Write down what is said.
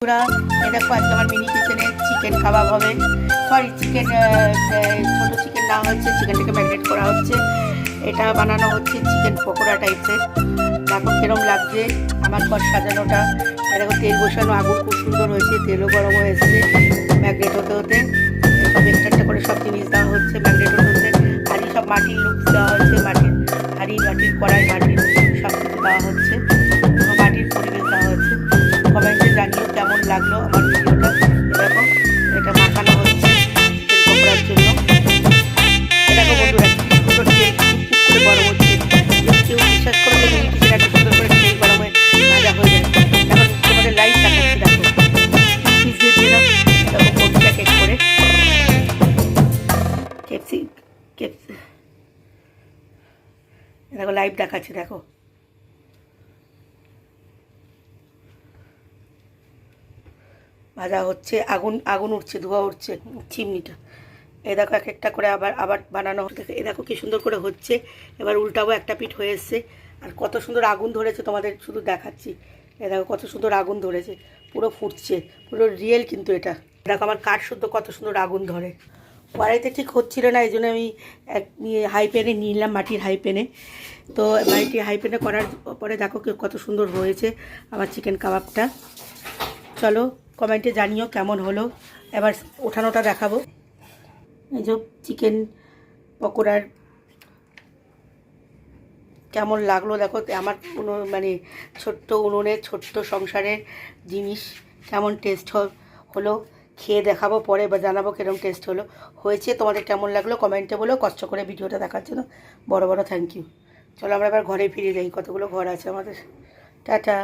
পুরা এ দেখো আজকে আমার মিনি কিচেনে চিকেন কাবাব হবে। সরি, চিকেন ছোটো চিকেন না হচ্ছে, চিকেনটাকে ম্যারিনেট করা হচ্ছে। এটা বানানো হচ্ছে চিকেন পকোড়া টাইপের। দেখো কিরম লাগছে আমার ঘর সাজানোটা। দেখো তেল বসানো, আগুন খুব সুন্দর হয়েছে, তেলও গরম হয়ে এসেছে। ম্যাগনেট হতে হতে সব একটা করে সব জিনিস দেওয়া হচ্ছে, ম্যাগনেট হতে হতে। হাঁড়ি সব মাটির লুকস দেওয়া হচ্ছে, মাটির হাঁড়ি, মাটির কড়াই, মাটির সব কিছু দেওয়া হচ্ছে, মাটির পরিবেশ দেওয়া হচ্ছে। কমেন্টে জানিও কেমন লাগলো আমার ভিডিওটা। এরকম এটা মাখানো হচ্ছে চিকেন পকোড়ার জন্য। এরকম বন্ধুরা কি সুন্দর তেল ফুট করে গরম হচ্ছে। কেউ বিশ্বাস করো যে মিনি কিচেন এত সুন্দর করে তেল গরম হয়ে ভাজা হয়ে যায়। এখন তোমাদের লাইভ দেখাচ্ছি, দেখো পিস দিয়ে দিলাম এরকম কোটি প্যাকেট করে কেপসি দেখো লাইভ দেখাচ্ছি, দেখো ভাজা হচ্ছে, আগুন আগুন উঠছে, ধোঁয়া উঠছে চিমনিটা। এ দেখো এক একটা করে আবার আবার বানানো হচ্ছে। এ দেখো কি সুন্দর করে হচ্ছে। এবার উল্টাবো, একটা পিঠ হয়ে এসছে। আর কত সুন্দর আগুন ধরেছে তোমাদের শুধু দেখাচ্ছি। এ দেখো কত সুন্দর আগুন ধরেছে, পুরো ফুটছে, পুরো রিয়েল। কিন্তু এটা দেখো আমার কাঠ শুদ্ধ কত সুন্দর আগুন ধরে। কড়াইতে ঠিক হচ্ছিল না, এই জন্য আমি এক হাই প্যানে নিলাম, মাটির হাই প্যানে। তো মাটির হাই প্যানে করার পরে দেখো কত সুন্দর হয়েছে আমার চিকেন কাবাবটা। চলো কমেন্টে জানিও কেমন হলো। এবার ওঠানোটা দেখাবো। এই যে চিকেন পকোড়ার কেমন লাগলো দেখো। আমার কোনো মানে ছোট্ট উনুনে ছোট্ট সংসারের জিনিস কেমন টেস্ট হলো খেয়ে দেখাবো পরে, বা জানাবো কিরকম টেস্ট হয়েছে। তোমাদের কেমন লাগলো কমেন্টে বলো। কষ্ট করে ভিডিওটা দেখার জন্য বড় বড় থ্যাংক ইউ। চলো আমরা এবার ঘরে ফিরে যাই, কতগুলো ঘর আছে আমাদের। টাটা।